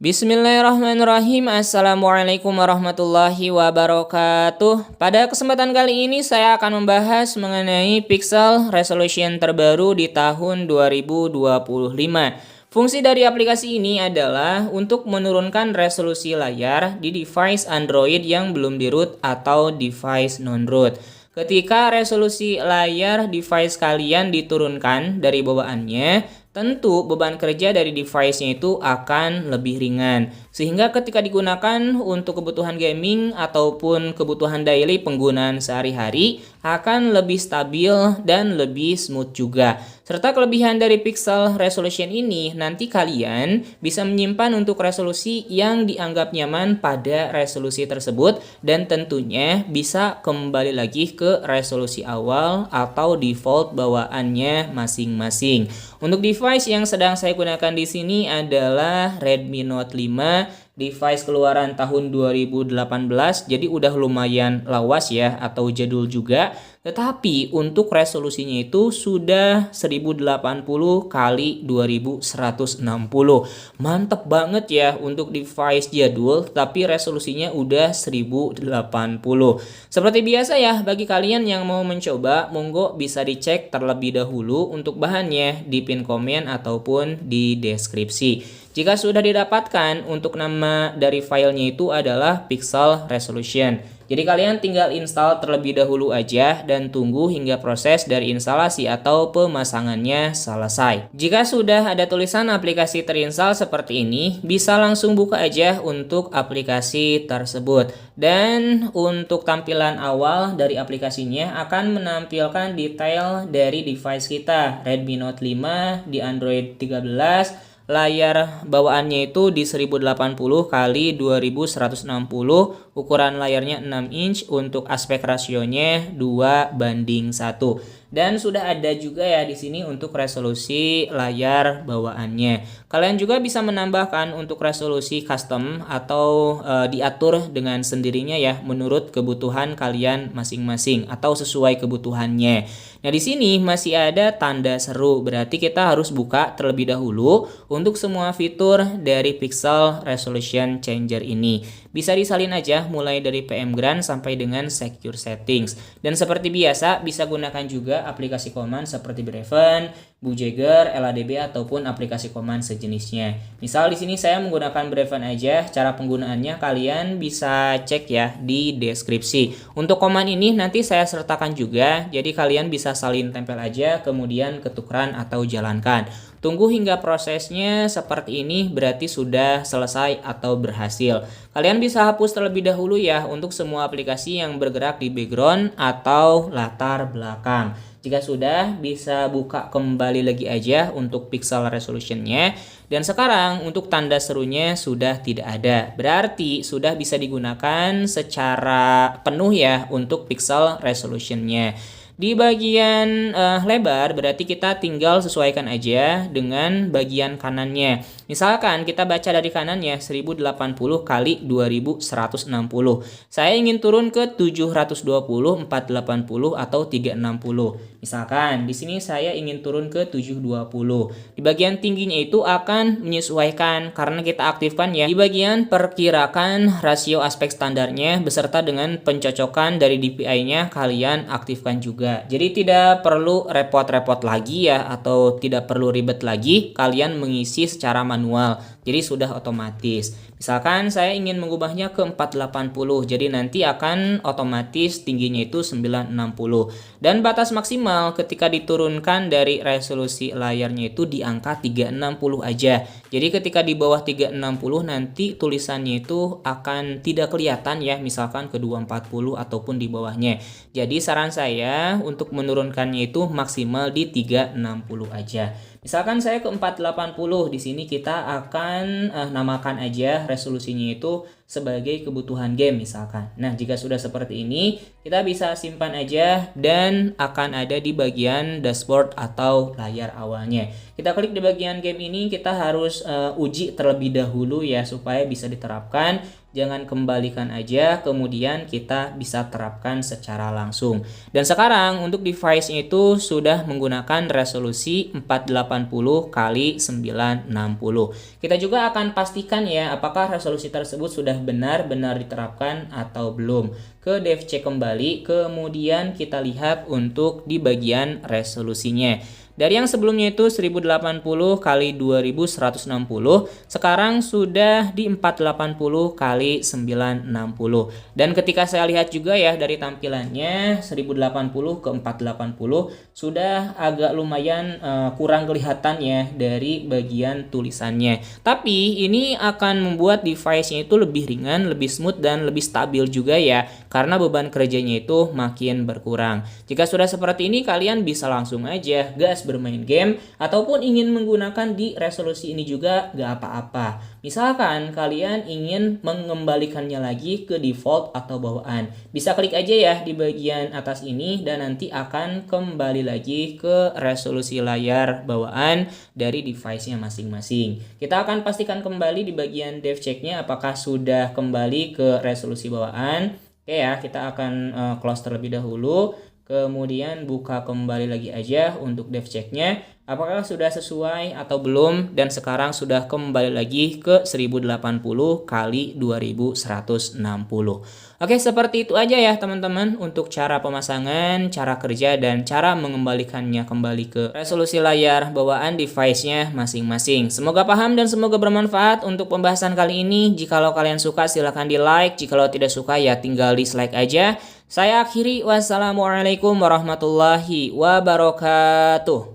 Bismillahirrahmanirrahim. Assalamualaikum warahmatullahi wabarakatuh. Pada kesempatan kali ini saya akan membahas mengenai pixel resolution terbaru di tahun 2025. Fungsi dari aplikasi ini adalah untuk menurunkan resolusi layar di device Android yang belum di-root atau device non-root. Ketika resolusi layar device kalian diturunkan dari bawaannya, tentu beban kerja dari device-nya itu akan lebih ringan. Sehingga ketika digunakan untuk kebutuhan gaming ataupun kebutuhan daily penggunaan sehari-hari akan lebih stabil dan lebih smooth juga. Serta kelebihan dari pixel resolution ini, nanti kalian bisa menyimpan untuk resolusi yang dianggap nyaman pada resolusi tersebut dan tentunya bisa kembali lagi ke resolusi awal atau default bawaannya masing-masing. Untuk device yang sedang saya gunakan di sini adalah Redmi Note 5, device keluaran tahun 2018, jadi udah lumayan lawas ya atau jadul juga. Tetapi untuk resolusinya itu sudah 1080 kali 2160. Mantep banget ya untuk device jadul, tapi resolusinya udah 1080. Seperti biasa ya, bagi kalian yang mau mencoba, monggo bisa dicek terlebih dahulu untuk bahannya di pin komen ataupun di deskripsi. Jika sudah didapatkan, untuk nama dari filenya itu adalah pixel resolution. Jadi kalian tinggal install terlebih dahulu aja dan tunggu hingga proses dari instalasi atau pemasangannya selesai. Jika sudah ada tulisan aplikasi terinstall seperti ini, bisa langsung buka aja untuk aplikasi tersebut. Dan untuk tampilan awal dari aplikasinya akan menampilkan detail dari device kita, Redmi Note 5 di Android 13. Layar bawaannya itu di 1080 kali 2160, ukuran layarnya 6 inch, untuk aspek rasionya 2:1. Dan sudah ada juga ya di sini untuk resolusi layar bawaannya. Kalian juga bisa menambahkan untuk resolusi custom atau diatur dengan sendirinya ya menurut kebutuhan kalian masing-masing atau sesuai kebutuhannya. Nah, di sini masih ada tanda seru, berarti kita harus buka terlebih dahulu untuk semua fitur dari pixel resolution changer ini. Bisa disalin aja mulai dari PM Grand sampai dengan secure settings. Dan seperti biasa bisa gunakan juga aplikasi command seperti Braven, Bujegger, LADB ataupun aplikasi command sejenisnya. Misal di sini saya menggunakan Braven aja, cara penggunaannya kalian bisa cek ya di deskripsi. Untuk command ini nanti saya sertakan juga, jadi kalian bisa salin tempel aja kemudian ketukeran atau jalankan. Tunggu hingga prosesnya seperti ini, berarti sudah selesai atau berhasil. Kalian bisa hapus terlebih dahulu ya untuk semua aplikasi yang bergerak di background atau latar belakang. Jika sudah, bisa buka kembali lagi aja untuk pixel resolutionnya. Dan sekarang untuk tanda serunya sudah tidak ada. Berarti sudah bisa digunakan secara penuh ya untuk pixel resolutionnya. Di bagian lebar berarti kita tinggal sesuaikan aja dengan bagian kanannya. Misalkan kita baca dari kanannya 1080 kali 2160. Saya ingin turun ke 720, 480 atau 360. Misalkan di sini saya ingin turun ke 720. Di bagian tingginya itu akan menyesuaikan karena kita aktifkan ya di bagian perkirakan rasio aspek standarnya beserta dengan pencocokan dari DPI-nya kalian aktifkan juga. Jadi tidak perlu repot-repot lagi ya atau tidak perlu ribet lagi kalian mengisi secara manual. Jadi sudah otomatis. Misalkan saya ingin mengubahnya ke 480, jadi nanti akan otomatis tingginya itu 960. Dan batas maksimal ketika diturunkan dari resolusi layarnya itu di angka 360 aja. Jadi ketika di bawah 360 nanti tulisannya itu akan tidak kelihatan ya, misalkan ke 240 ataupun di bawahnya. Jadi saran saya untuk menurunkannya itu maksimal di 360 aja. Misalkan saya ke 480, di sini kita akan namakan aja resolusinya itu sebagai kebutuhan game misalkan. Nah, jika sudah seperti ini, kita bisa simpan aja dan akan ada di bagian dashboard atau layar awalnya. Kita klik di bagian game ini, kita harus uji terlebih dahulu ya supaya bisa diterapkan. jangan kembalikan aja, kemudian kita bisa terapkan secara langsung. Dan sekarang untuk device-nya itu sudah menggunakan resolusi 480 kali 960. Kita juga akan pastikan ya apakah resolusi tersebut sudah benar-benar diterapkan atau belum. Ke DevCheck kembali, kemudian kita lihat untuk di bagian resolusinya. Dari yang sebelumnya itu 1080 kali 2160, sekarang sudah di 480 kali 960. Dan ketika saya lihat juga ya dari tampilannya 1080 ke 480 sudah agak lumayan kurang kelihatan ya dari bagian tulisannya. Tapi ini akan membuat device-nya itu lebih ringan, lebih smooth dan lebih stabil juga ya, karena beban kerjanya itu makin berkurang. Jika sudah seperti ini, kalian bisa langsung aja gas bermain game, ataupun ingin menggunakan di resolusi ini juga gak apa-apa. Misalkan kalian ingin mengembalikannya lagi ke default atau bawaan, bisa klik aja ya di bagian atas ini dan nanti akan kembali lagi ke resolusi layar bawaan dari device-nya masing-masing. Kita akan pastikan kembali di bagian DevCheck-nya apakah sudah kembali ke resolusi bawaan. Oke ya, kita akan close terlebih dahulu. Kemudian buka kembali lagi aja untuk DevCheck-nya apakah sudah sesuai atau belum, dan sekarang sudah kembali lagi ke 1080 kali 2160. Oke, seperti itu aja ya teman-teman untuk cara pemasangan, cara kerja, dan cara mengembalikannya kembali ke resolusi layar bawaan device-nya masing-masing. Semoga paham dan semoga bermanfaat untuk pembahasan kali ini. Jikalau kalian suka silahkan di like, jikalau tidak suka ya tinggal dislike aja. Saya akhiri, wassalamualaikum warahmatullahi wabarakatuh.